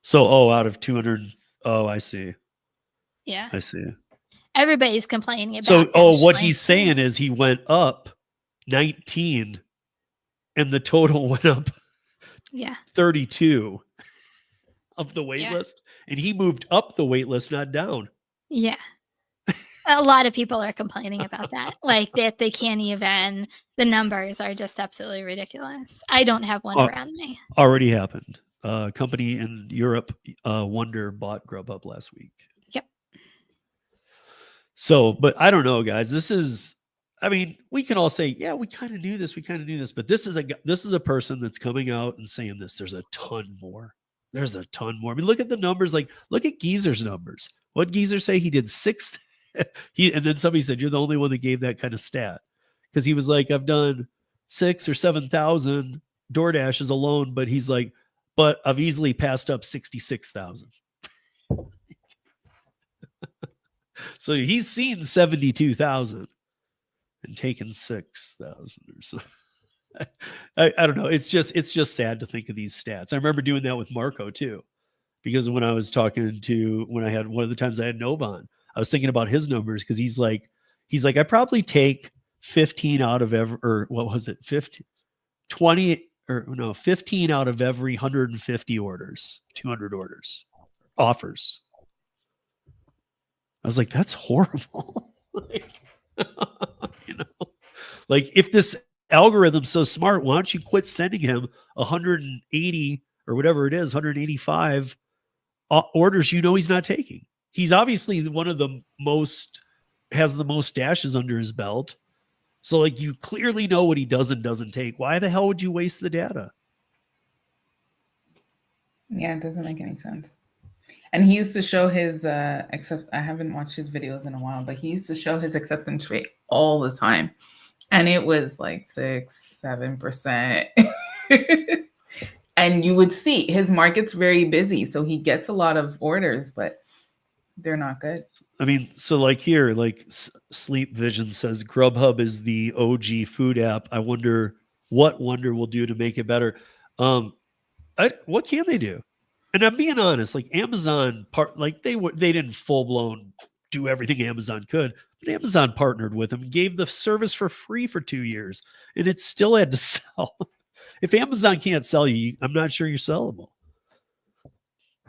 So, out of 200. Oh, I see. Yeah. I see. Everybody's complaining about So, Dashlink. What he's saying is he went up 19 and the total went up 32. Of the wait list, and he moved up the wait list, not down. Yeah. A lot of people are complaining about that. Like that they can't even, the numbers are just absolutely ridiculous. I don't have one around me. Already happened. Company in Europe, Wonder, bought GrubHub last week. Yep. So, but I don't know, guys. This is, I mean, we can all say, yeah, we kind of knew this, but this is a person that's coming out and saying this. There's a ton more. There's a ton more. I mean, look at the numbers. Like, look at Geezer's numbers. What Geezer say? He did 6. And then somebody said, you're the only one that gave that kind of stat. Because he was like, I've done 6,000 or 7,000 DoorDashes alone. But he's like, but I've easily passed up 66,000. So he's seen 72,000 and taken 6,000 or so. I don't know. It's just sad to think of these stats. I remember doing that with Marco too, because when I was when I had one of the times I had Novan, I was thinking about his numbers, because he's like, I probably take 15 out of every, or what was it? 15 out of every 150 orders, 200 orders, offers. I was like, that's horrible. Like, you know, like if this algorithm's so smart, why don't you quit sending him 180 or whatever it is, 185 orders you know he's not taking? He's obviously one of the most, has the most dashes under his belt. So like you clearly know what he does and doesn't take. Why the hell would you waste the data? Yeah, it doesn't make any sense. And he used to show his except I haven't watched his videos in a while, but he used to show his acceptance rate all the time. And it was like 6-7%. And you would see his market's very busy. So he gets a lot of orders, but they're not good. I mean, so like here, like Sleep Vision says, GrubHub is the OG food app. I wonder what Wonder will do to make it better. What can they do? And I'm being honest, like Amazon they didn't full blown do everything Amazon could, but Amazon partnered with them, gave the service for free for 2 years, and it still had to sell. If Amazon can't sell you, I'm not sure you're sellable.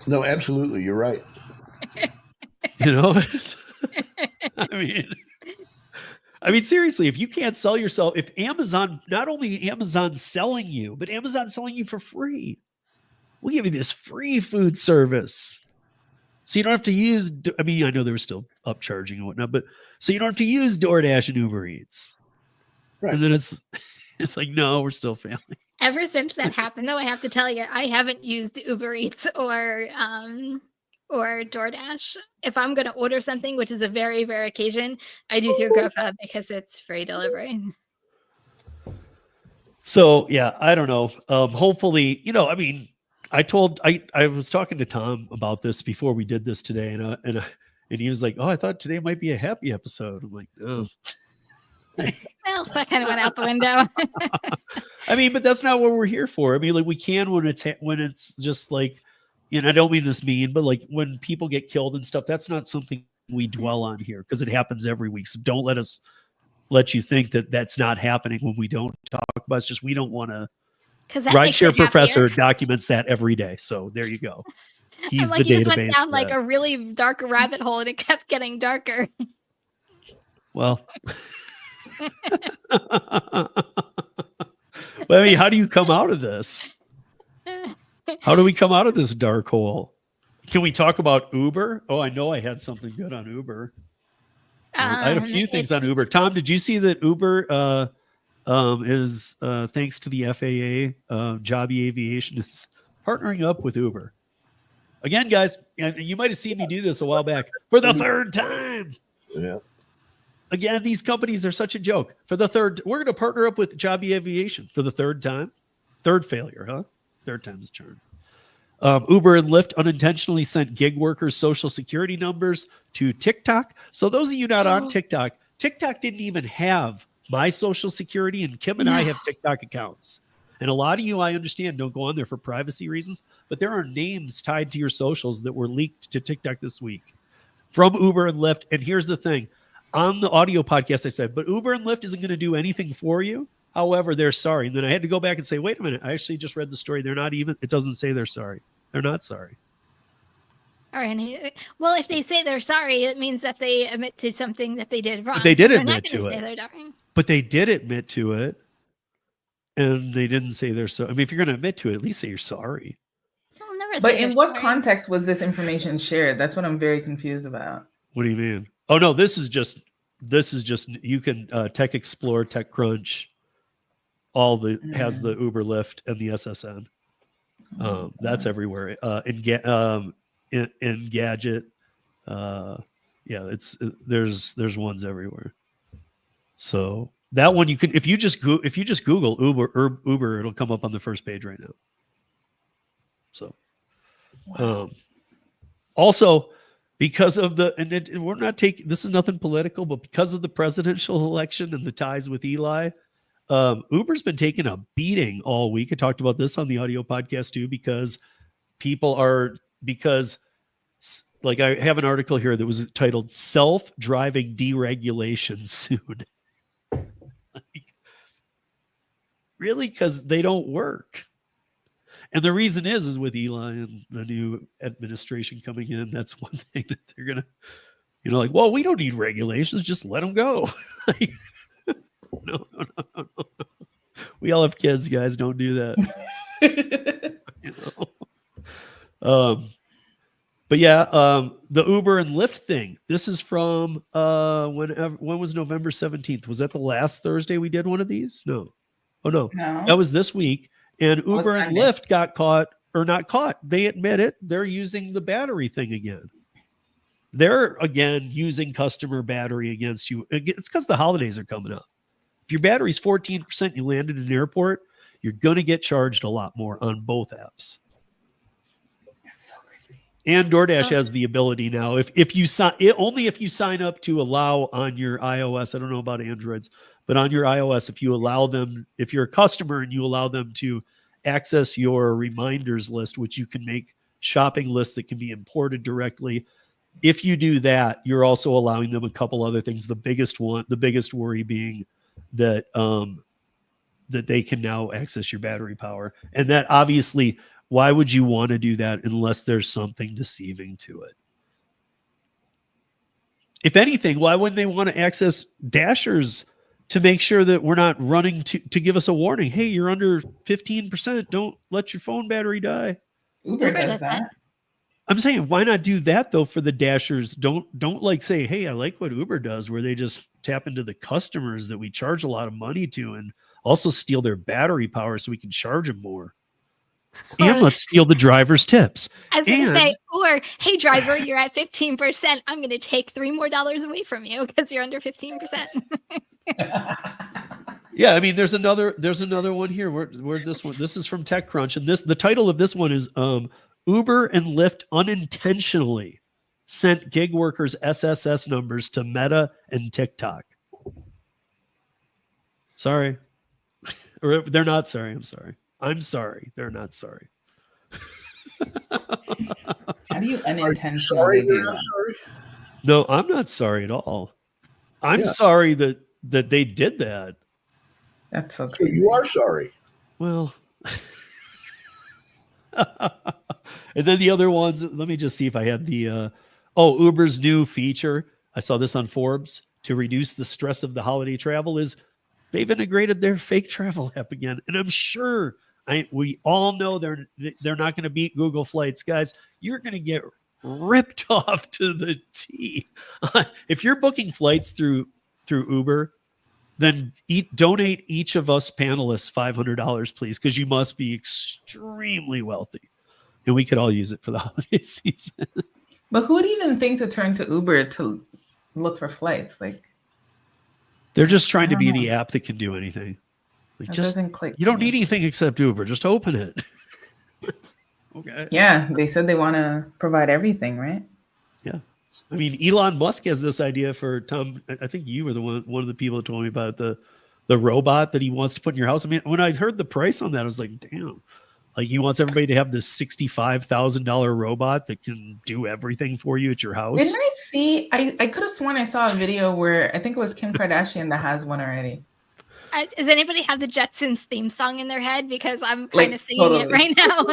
No, absolutely, you're right. You know, I mean, seriously, if you can't sell yourself, if Amazon, not only Amazon selling you, but Amazon selling you for free. We'll give you this free food service. So you don't have to use, I mean, I know they were still upcharging and whatnot, but so you don't have to use DoorDash and Uber Eats. Right. And then it's like, no, we're still failing. Ever since that happened, though, I have to tell you, I haven't used Uber Eats or DoorDash. If I'm going to order something, which is a very rare occasion, I do through GrubHub because it's free delivery. So, yeah, I don't know. Hopefully, you know, I mean, I was talking to Tom about this before we did this today, and he was like, "Oh, I thought today might be a happy episode." I'm like, "Oh." Well, that kind of went out the window. I mean, but that's not what we're here for. I mean, like we can when it's just like, you know, I don't mean this mean, but like when people get killed and stuff, that's not something we dwell on here because it happens every week. So don't let you think that that's not happening when we don't talk about it. It's just we don't want to. Rideshare Professor documents that every day. So there you go. He's like, the database. Just went down like a really dark rabbit hole and it kept getting darker. Well, I mean, how do you come out of this? How do we come out of this dark hole? Can we talk about Uber? Oh, I know I had something good on Uber. I had a few things on Uber. Tom, did you see that Uber is thanks to the FAA, Jobby Aviation is partnering up with Uber. Again, guys, you might have seen me do this a while back for the third time. Yeah. Again, these companies are such a joke. For the third, we're going to partner up with Jobby Aviation for the third time. Third failure, huh? Third time's a charm. Uber and Lyft unintentionally sent gig workers' social security numbers to TikTok. So those of you not on TikTok didn't even have my social security, and Kim and I have TikTok accounts. And a lot of you, I understand, don't go on there for privacy reasons, but there are names tied to your socials that were leaked to TikTok this week from Uber and Lyft. And here's the thing. On the audio podcast, I said, but Uber and Lyft isn't going to do anything for you. However, they're sorry. And then I had to go back and say, wait a minute. I actually just read the story. They're not even, it doesn't say they're sorry. They're not sorry. All right. Well, if they say they're sorry, it means that they admit to something that they did wrong. But they did admit to it. But they did admit to it, and they didn't say they're sorry. I mean, if you're going to admit to it, at least say you're sorry. But in what context was this information shared? That's what I'm very confused about. What do you mean? Oh no, this is just you can Tech Explore, TechCrunch, has the Uber, Lyft, and the SSN. That's everywhere. In Gadget, there's ones everywhere. So that one you can, if you just Google Uber, it'll come up on the first page right now. So, also because of we're not taking, this is nothing political, but because of the presidential election and the ties with Eli, Uber's been taking a beating all week. I talked about this on the audio podcast too, because like I have an article here that was titled "Self-Driving Deregulation Soon." Really? Because they don't work. And the reason is with Eli and the new administration coming in, that's one thing that they're going to Like, well, we don't need regulations. Just let them go. No. We all have kids, guys. Don't do that. But yeah, the Uber and Lyft thing. This is from when was November 17th? Was that the last Thursday we did one of these? No. Oh no. That was this week. And Uber and Lyft got caught, or not caught. They admit it. They're using the battery thing again. They're again using customer battery against you. It's because the holidays are coming up. If your battery's 14%, you landed in an airport, you're going to get charged a lot more on both apps. That's so crazy. And DoorDash has the ability now. If you sign, only if you sign up to allow on your iOS. I don't know about Androids, but on your iOS, if you allow them, if you're a customer and you allow them to access your reminders list, which you can make shopping lists that can be imported directly. If you do that, you're also allowing them a couple other things. The biggest worry being that that they can now access your battery power. And that obviously, why would you want to do that unless there's something deceiving to it? If anything, why wouldn't they want to access dashers to make sure that we're not running to give us a warning? Hey, you're under 15%. Don't let your phone battery die. Uber does that. I'm saying, why not do that though for the dashers? Don't like say, hey, I like what Uber does, where they just tap into the customers that we charge a lot of money to and also steal their battery power so we can charge them more. And let's steal the driver's tips. I was going to say, or, hey, driver, you're at 15%. I'm going to take $3 more away from you because you're under 15%. Yeah, I mean, there's another one here. Where this one? This is from TechCrunch, and the title of this one is Uber and Lyft unintentionally sent gig workers SSS numbers to Meta and TikTok. Sorry. Or they're not sorry. I'm sorry. I'm sorry. They're not sorry. How do you unintentionally do that? Sorry? No, I'm not sorry at all. I'm sorry that they did that. That's so So crazy. you are sorry. Well, and then the other ones, let me just see if I had the Uber's new feature. I saw this on Forbes to reduce the stress of the holiday travel is they've integrated their fake travel app again. And I'm sure we all know they're not going to beat Google Flights, guys. You're going to get ripped off to the T. If you're booking flights through Uber, then donate each of us panelists $500, please, because you must be extremely wealthy. And we could all use it for the holiday season. But who would even think to turn to Uber to look for flights? Like, they're just trying to be the app that can do anything. Like, it just doesn't click. you don't need anything except Uber. Just open it. Okay. Yeah, they said they want to provide everything, right? Yeah. I mean, Elon Musk has this idea for Tom. I think you were one of the people that told me about the robot that he wants to put in your house. I mean, when I heard the price on that, I was like, damn. Like, he wants everybody to have this $65,000 robot that can do everything for you at your house. Didn't I see? I could have sworn I saw a video where I think it was Kim Kardashian that has one already. Does anybody have the Jetsons theme song in their head? Because I'm kind of singing it right now.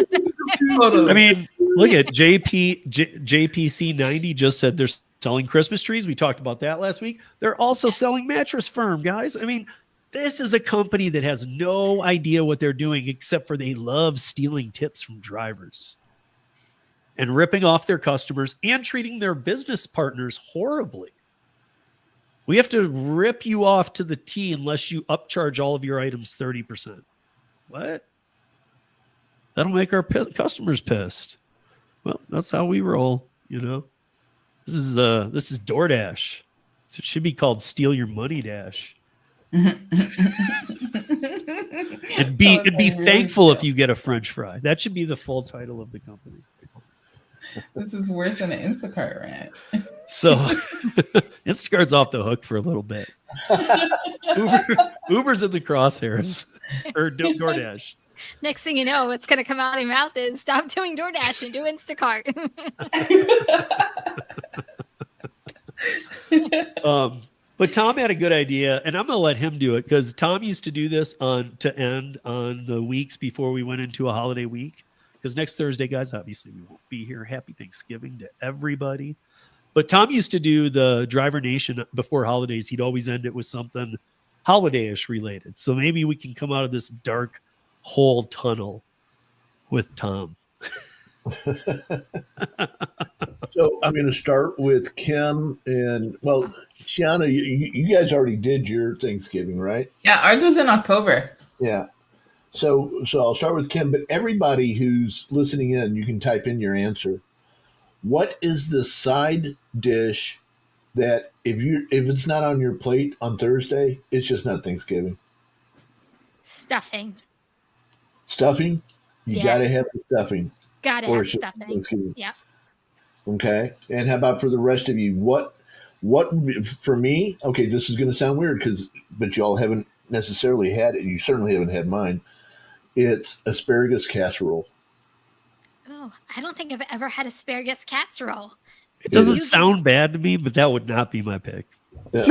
Totally. I mean, look at JPC 90 just said they're selling Christmas trees. We talked about that last week. They're also selling Mattress Firm, guys. I mean, this is a company that has no idea what they're doing, except for they love stealing tips from drivers and ripping off their customers and treating their business partners horribly. We have to rip you off to the T unless you upcharge all of your items 30%. What? That'll make our customers pissed. Well, that's how we roll, you know. This is DoorDash. So it should be called Steal Your Money Dash. And be thankful if you get a French fry. That should be the full title of the company. This is worse than an Instacart rant. So Instacart's off the hook for a little bit. Uber's in the crosshairs, or DoorDash. Next thing you know, what's going to come out of your mouth is stop doing DoorDash and do Instacart. But Tom had a good idea, and I'm going to let him do it because Tom used to do this to end on the weeks before we went into a holiday week. Because next Thursday, guys, obviously we won't be here. Happy Thanksgiving to everybody. But Tom used to do the Driver Nation before holidays. He'd always end it with something holiday-ish related. So maybe we can come out of this dark hole tunnel with Tom. So I'm going to start with Kim and, well, Shiana, you guys already did your Thanksgiving, right? Yeah, ours was in October. Yeah. So I'll start with Kim, but everybody who's listening in, you can type in your answer. What is the side dish that if it's not on your plate on Thursday, it's just not Thanksgiving? Stuffing. Stuffing? You Yeah. got to have the stuffing. Gotta Or have should- stuffing. Yeah. Okay. And how about for the rest of you? What for me? Okay, this is going to sound weird but y'all haven't necessarily had it. You certainly haven't had mine. It's asparagus casserole. Oh, I don't think I've ever had asparagus casserole. It doesn't You- sound bad to me, but that would not be my pick. If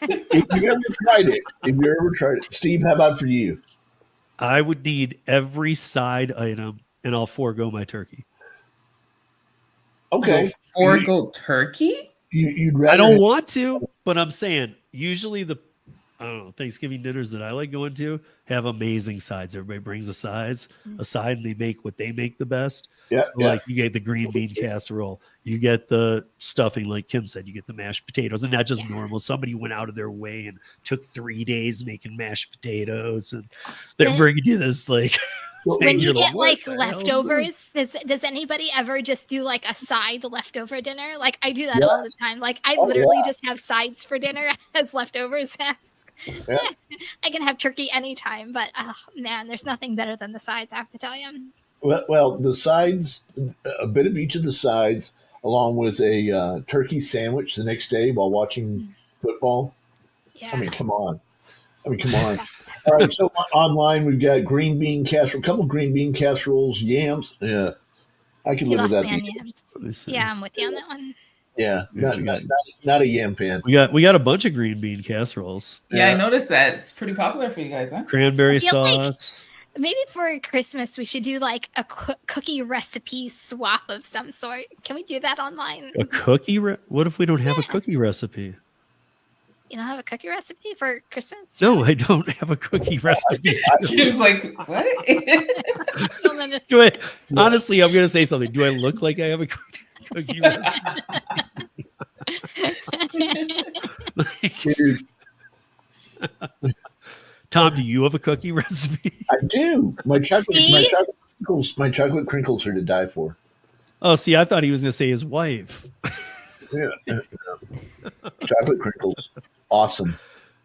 you ever tried it, Steve, how about for you? I would need every side item, and I'll forego my turkey. Okay. Or go turkey? You'd rather I don't want to, but I'm saying usually I don't know, Thanksgiving dinners that I like going to have amazing sides. Everybody brings a side, and they make what they make the best. Yeah, So like you get the green bean casserole, you get the stuffing, like Kim said, you get the mashed potatoes, and not just normal. Somebody went out of their way and took 3 days making mashed potatoes, and they're When- bringing you this like. When thing. you You're get "What like the hell is leftovers, does anybody ever just do like a side leftover dinner? Like I do that all the Yes. time. Like I Oh, literally yeah. just have sides for dinner as leftovers. Yeah. I can have turkey anytime, but man, there's nothing better than the sides. I have to tell you. Well, the sides, a bit of each of the sides, along with a turkey sandwich the next day while watching football. Yeah. I mean, come on. All right, so online we've got green bean casserole, a couple green bean casseroles, yams. Yeah, I could You live lost without me on the yams. Let me see. Yeah, I'm with you on that one. yeah, Yeah, not a yam fan. We got a bunch of green bean casseroles, Yeah, I Yeah. noticed that. It's pretty popular for you guys, huh? cranberry I feel like- sauce. Maybe for Christmas we should do like a cookie recipe swap of some sort. Can we do that online? A cookie? What if we don't have a cookie recipe? You don't have a cookie recipe for Christmas? No, I don't have a cookie recipe. She was like, what? You'll never- Honestly, I'm gonna say something. Do I look like I have a cookie recipe? Dude, Tom, do you have a cookie recipe? I do. My chocolate See? crinkles are to die for. Oh, see, I thought he was gonna say his wife. Yeah, chocolate crinkles, awesome.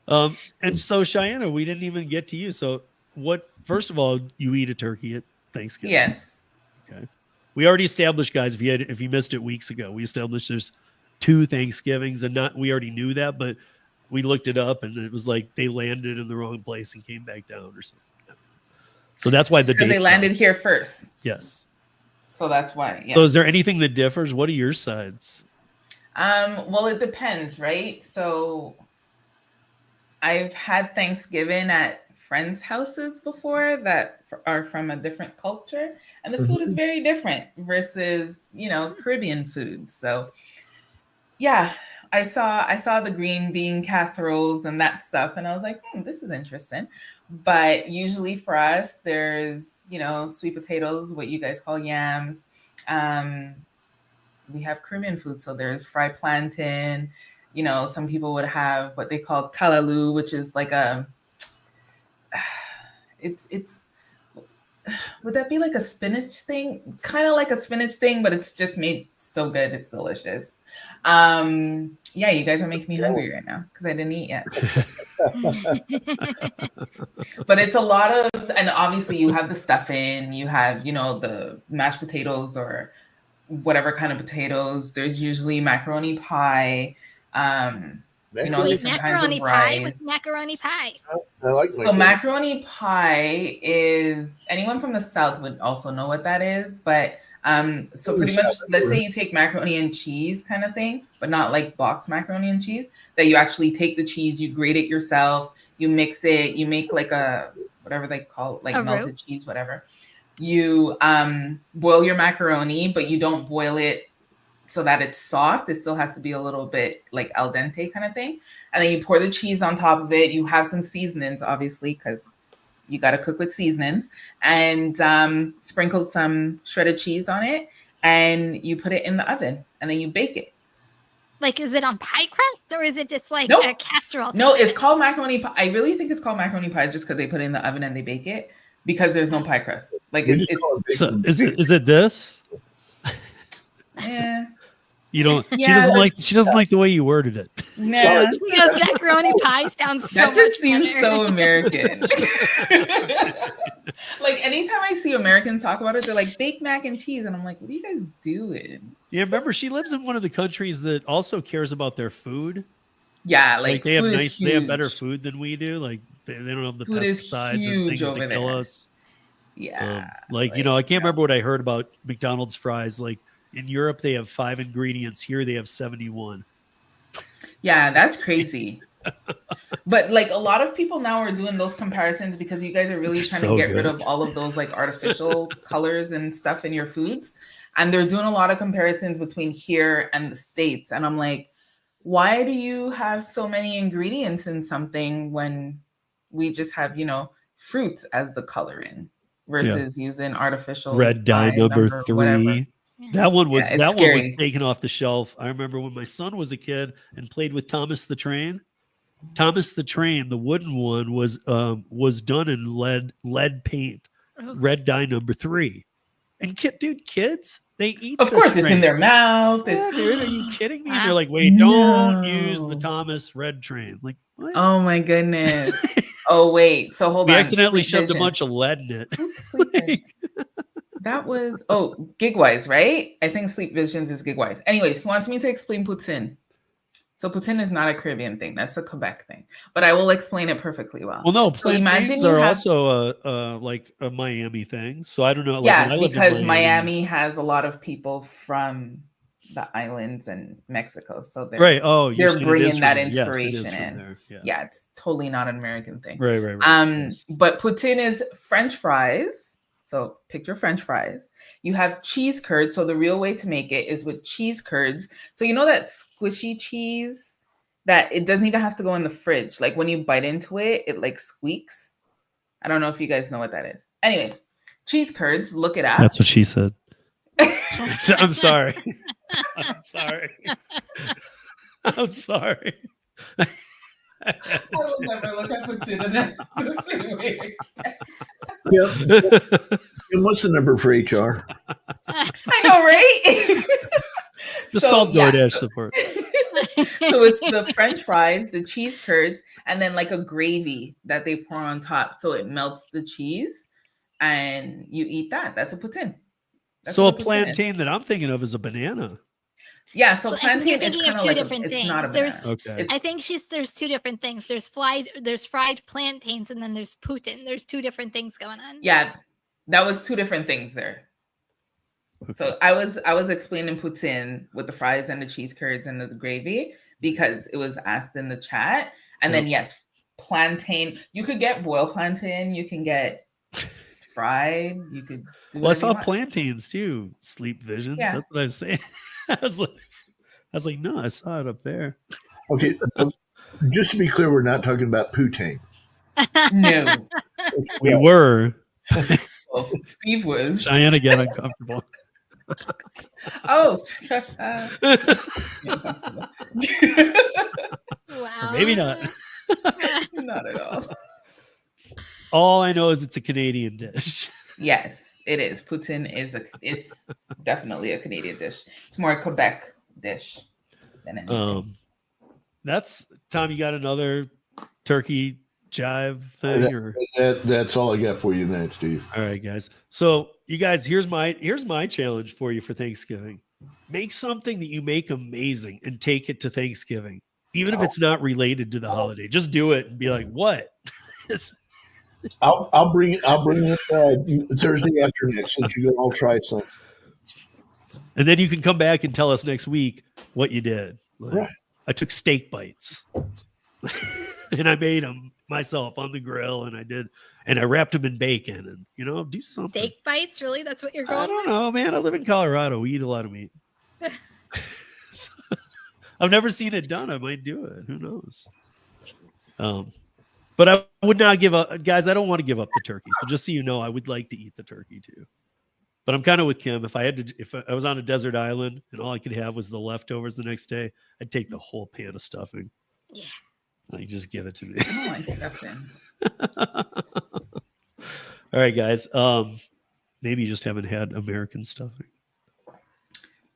And so Cheyenne, we didn't even get to you. So what? First of all, you eat a turkey at Thanksgiving. Yes. Okay. We already established, guys. If you missed it weeks ago, we established there's 2 Thanksgivings, and we already knew that, but we looked it up, and it was like they landed in the wrong place and came back down or something. So that's why the Because they dates landed wrong. here first. Yes. So that's why. Yeah. So is there anything that differs? What are your sides? Well, it depends, right? So I've had Thanksgiving at friends' houses before that are from a different culture, and the food is very different versus, Caribbean food. So yeah, I saw the green bean casseroles and that stuff, and I was like, this is interesting. But usually for us, there's, sweet potatoes, what you guys call yams. We have Caribbean food, so there's fried plantain. Some people would have what they call kalaloo, which is like it's would that be like a spinach thing? Kind of like a spinach thing, but it's just made so good. It's delicious. Yeah, you guys are making me hungry right now because I didn't eat yet. But it's a lot of, and obviously you have the stuffing, you have, the mashed potatoes or whatever kind of potatoes. There's usually macaroni pie. Wait, Different kinds macaroni of pie? rice. What's macaroni pie? I like So macaroni pie is, anyone from the South would also know what that is, but so pretty much, let's say you take macaroni and cheese kind of thing, but not like box macaroni and cheese, that you actually take the cheese, you grate it yourself, you mix it, you make like a, whatever they call it, like A melted roux? cheese, whatever. You boil your macaroni, but you don't boil it so that it's soft. It still has to be a little bit like al dente kind of thing. And then you pour the cheese on top of it. You have some seasonings, obviously, because you got to cook with seasonings, and sprinkle some shredded cheese on it, and you put it in the oven, and then you bake it. Like, is it on pie crust or is it just like Nope. a casserole? No, it's called macaroni pie. I really think it's called macaroni pie just because they put it in the oven and they bake it, because there's no pie crust. Like We it's just call it So bacon. is it this? yeah. You don't. She Yeah, doesn't like the way you worded it. Nah. She goes, macaroni pie sounds so That just much seems better. so American. Like anytime I see Americans talk about it, they're like baked mac and cheese, and I'm like, what are you guys doing? Yeah, remember she lives in one of the countries that also cares about their food. Yeah, Like they have food is they have better huge. food than we do. Like they don't have the Food is pesticides and huge things to over kill there. us. Yeah, Like you know, I can't remember what I heard about McDonald's fries. Like in Europe, they have 5 ingredients. Here, they have 71. yeah, that's crazy. But like a lot of people now are doing those comparisons because you guys are really They're trying so to get rid good. of all of those like artificial colors and stuff in your foods. And they're doing a lot of comparisons between here and the States. And I'm like, why do you have so many ingredients in something when we just have, you know, fruits as the coloring versus using artificial Red dye number 3. whatever. That one was Yeah, it's that one was scary. taken off the shelf. I remember when my son was a kid and played with Thomas the Train. Thomas the Train, the wooden one, was done in lead paint, Oh. red dye number 3. And kids, they eat. Of the course, it's train. in their mouth. Yeah, It's, dude, are you kidding me? And Wow. they're like, wait, don't No. use the Thomas red train. Like, what? oh my goodness. Oh wait, so hold we on. accidentally Sleep shoved a Visions. bunch of lead in it. Who's Sleep Visions? That was Gigwise, right? I think Sleep Visions is Gigwise. Anyways, he wants me to explain poutine. So poutine is not a Caribbean thing; that's a Quebec thing. But I will explain it perfectly well. Well, no, So imagine plantains you are have- also like a Miami thing. So I don't know. Like, yeah, when I lived in because Miami has a lot of people from the islands and Mexico, so they're right? Oh, you're they're saying it bringing is from that there. Yes, it is inspiration from in. there. Yeah. Yeah, it's totally not an American thing. Right. Yes. But poutine is French fries. So picture French fries. You have cheese curds. So the real way to make it is with cheese curds. So you know that squishy cheese that it doesn't even have to go in the fridge. Like when you bite into it, it like squeaks. I don't know if you guys know what that is. Anyways, cheese curds, look it up. That's what she said. I'm sorry. I'm sorry. I'm sorry. I will never look at poutine the same way. Yep. And what's the number for HR? I know, right? Just called yeah, DoorDash support. So it's the French fries, the cheese curds, and then like a gravy that they pour on top, so it melts the cheese, and you eat that. That's a poutine. That's So a what poutine is. plantain that I'm thinking of is a banana. Yeah, so Well, I think you're plantain is thinking of kind of two like different it's not a things. There's- banana. Okay. It's- I think there's two different things. There's fried plantains, and then there's poutine. There's two different things going on. Yeah, that was two different things there. So I was explaining poutine with the fries and the cheese curds and the gravy because it was asked in the chat. And then yes, plantain. You could get boiled plantain. You can get fried. You could. Do Well, I whatever saw you want. plantains too. Sleep visions. Yeah. That's what I'm saying. I was like, no, I saw it up there. Okay, just to be clear, we're not talking about poutine. No, We were. well, Steve was. Cheyenne get uncomfortable. Oh, Wow. Maybe not. not at all. All I know is it's a Canadian dish. Yes, it is. Poutine is it's definitely a Canadian dish. It's more a Quebec dish than anything. That's Tom. You got another turkey jive thing, or That's all I got for you tonight, Steve. all right, guys. So you guys, here's my challenge for you for Thanksgiving. Make something that you make amazing and take it to Thanksgiving, even if it's not related to the holiday. Just do it and be like, "What?" I'll bring it Thursday after next, since you can all try some. And then you can come back and tell us next week what you did. Like, Right. I took steak bites and I made them myself on the grill, and I wrapped them in bacon, and do something. Steak bites, really? That's what you're I going don't with? know, man. I live in Colorado. We eat a lot of meat. I've never seen it done. I might do it. Who knows? But I would not give up, guys. I don't want to give up the turkey. So just so you know, I would like to eat the turkey too. But I'm kind of with Kim. If I was on a desert island and all I could have was the leftovers the next day, I'd take the whole pan of stuffing. Yeah. Like, just give it to me. I don't like stuffing. All right, guys. Maybe you just haven't had American stuffing.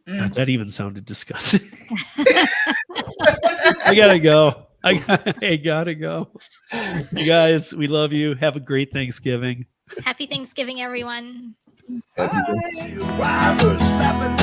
God, that even sounded disgusting. I gotta go. I gotta go. You guys, we love you. Have a great Thanksgiving. Happy Thanksgiving, everyone. Happy Bye. Why we're slapping